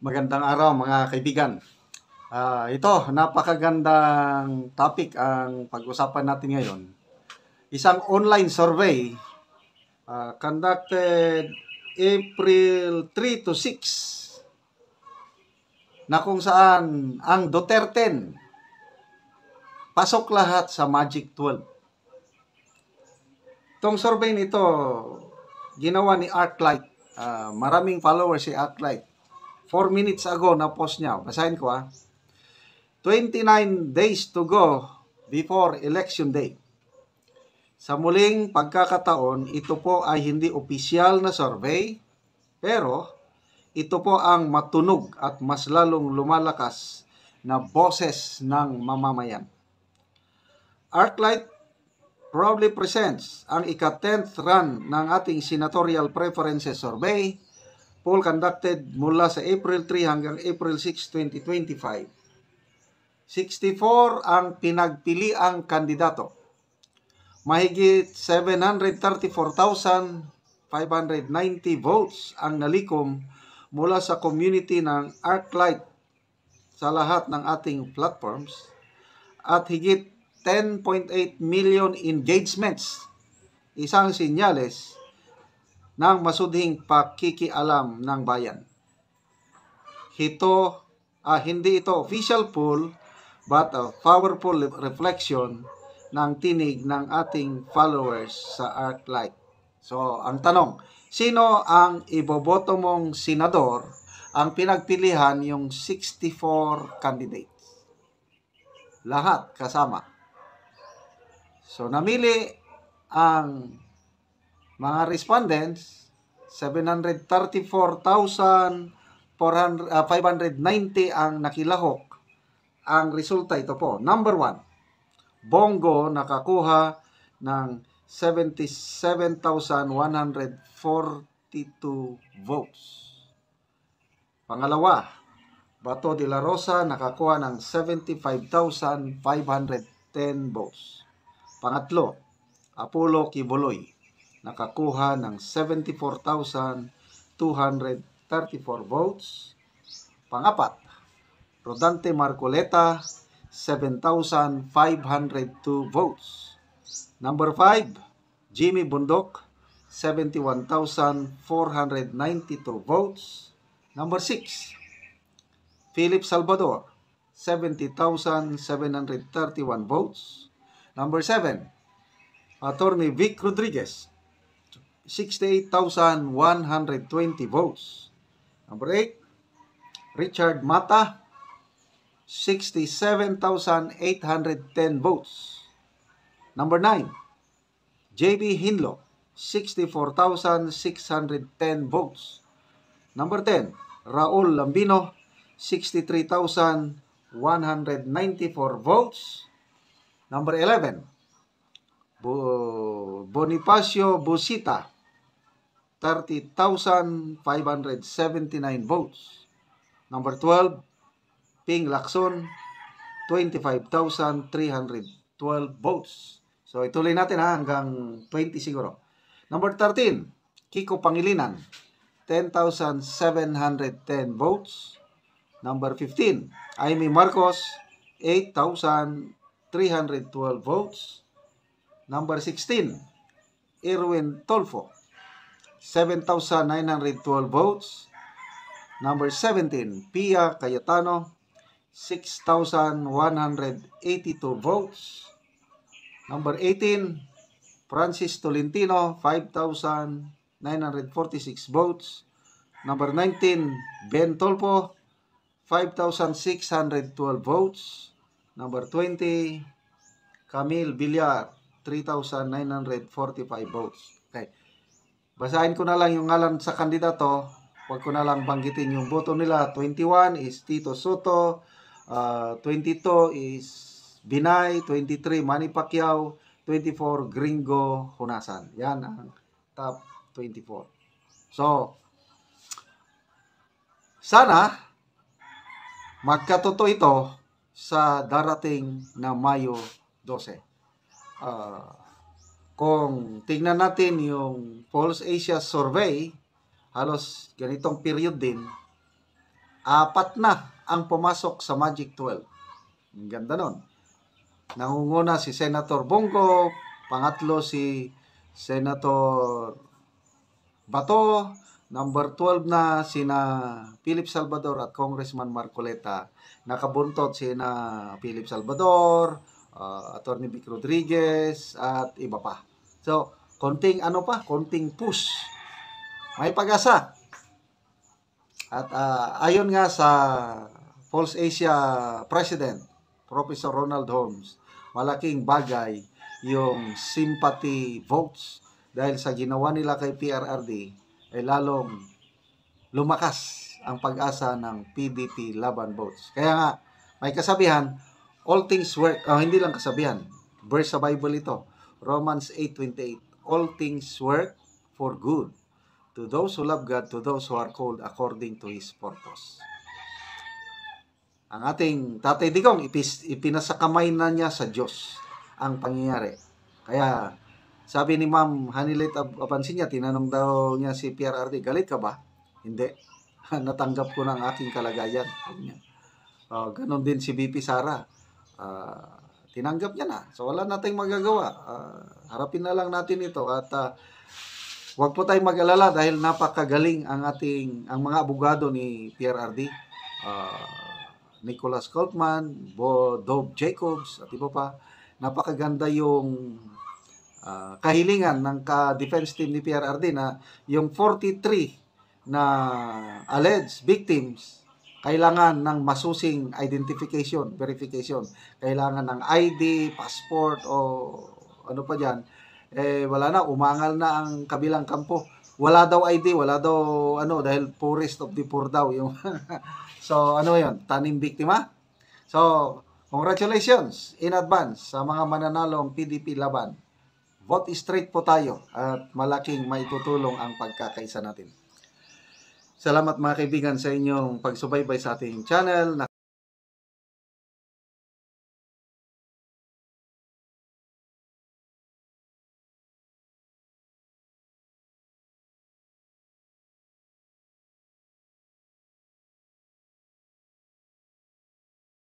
Magandang araw mga kaibigan. Ito, napakagandang topic ang pag-usapan natin ngayon. Isang online survey conducted April 3 to 6 na kung saan ang Duterte pasok lahat sa Magic 12. Itong survey nito ginawa ni Arclight. Maraming followers si Arclight. 4 minutes ago na post niya. Basahin ko 29 days to go before election day. Sa muling pagkakataon, ito po ay hindi opisyal na survey, pero ito po ang matunog at mas lalong lumalakas na boses ng mamamayan. Arclight proudly presents ang ika-10th run ng ating senatorial preferences survey, poll conducted mula sa April 3 hanggang April 6, 2025. 64 ang pinagpiliang kandidato. Mahigit 734,590 votes ang nalikom mula sa community ng Arclight sa lahat ng ating platforms at higit 10.8 million engagements, isang sinyales ng masudhing pakikialam ng bayan. Hindi ito official poll but a powerful reflection ng tinig ng ating followers sa Arclight. So, ang tanong, sino ang iboboto mong senador? Ang pinagpilihan yung 64 candidates. Lahat kasama. So, namili ang mga respondents, 734,590 ang nakilahok. Ang resulta ito po. Number 1, Bongo nakakuha ng 77,142 votes. Pangalawa, Bato de la Rosa nakakuha ng 75,510 votes. Pangatlo, Apollo Kibuloy nakakuha ng 74,234 votes. Pangapat, Rodante Marcoleta, 7,502 votes. Number 5, Jimmy Bundok, 71,492 votes. Number 6, Philip Salvador, 70,731 votes. Number 7, Attorney Vic Rodriguez, 68,120 votes. Number 8, Richard Mata, 67,810 votes. Number 9, JB Hinlo, 64,610 votes. Number 10, Raul Lambino, 63,194 votes. Number 11, Bonifacio Busita, 30,579 votes. Number 12, Ping Lacson, 25,312 votes. So, ituloy natin hanggang 20 siguro. Number 13, Kiko Pangilinan, 10,710 votes. Number 15, Amy Marcos, 8,312 votes. Number 16, Erwin Tolfo, 7,912 votes. Number 17, Pia Cayetano, 6,182 votes. Number 18, Francis Tolentino, 5,946 votes. Number 19, Ben Tolpo, 5,612 votes. Number 20, Camille Villar, 3,945 votes. Okay. Basahin ko na lang yung ngalan sa kandidato. Huwag ko na lang banggitin yung boto nila. 21 is Tito Soto. 22 is Binay. 23, Manny Pacquiao. 24, Gringo Hunasan. Yan ang top 24. So, sana magkatotoo ito sa darating na Mayo 12. Kung tingnan natin yung Pulse Asia Survey, halos ganitong period din, 4 na ang pumasok sa Magic 12. Ang ganda nun. Nangunguna si Senator Bongo, pangatlo si Senator Bato, number 12 na sina Philip Salvador at Congressman Marcoleta. Nakabuntot sina Philip Salvador, Attorney Vic Rodriguez, at iba pa. So, konting push. May pag-asa. At ayon nga sa Pulse Asia President, Professor Ronald Holmes, malaking bagay yung sympathy votes dahil sa ginawa nila kay PRRD ay lalong lumakas ang pag-asa ng PDP Laban votes. Kaya nga, may kasabihan, all things work, hindi lang kasabihan, verse sa Bible ito, Romans 8:28, all things work for good to those who love God, to those who are called according to His purpose. Ang ating Tatay Digong, ipinasakamay na niya sa Diyos ang pangyayari. Kaya, sabi ni Ma'am Hanilet Abansinya, tinanong daw niya si PRRD, galit ka ba? Hindi. Natanggap ko na ang aking kalagayan. Ganon din si BP Sara. Tinanggap niya na. So, wala nating magagawa. Harapin na lang natin ito. At huwag po tayong mag-alala dahil napakagaling ang mga abogado ni PRRD. Nicholas Coltman, Dob Jacobs, at iba pa. Napakaganda yung kahilingan ng ka-defense team ni PRRD na yung 43 na alleged victims kailangan ng masusing identification, verification. Kailangan ng ID, passport, o ano pa dyan. Wala na, umangal na ang kabilang kampo. Wala daw ID, wala daw dahil poorest of the poor daw. Yung so, yun? Tanim biktima? So, congratulations in advance sa mga mananalong PDP Laban. Vote straight po tayo at malaking maitutulong ang pagkakaisa natin. Salamat mga kaibigan sa inyong pagsubaybay sa ating channel.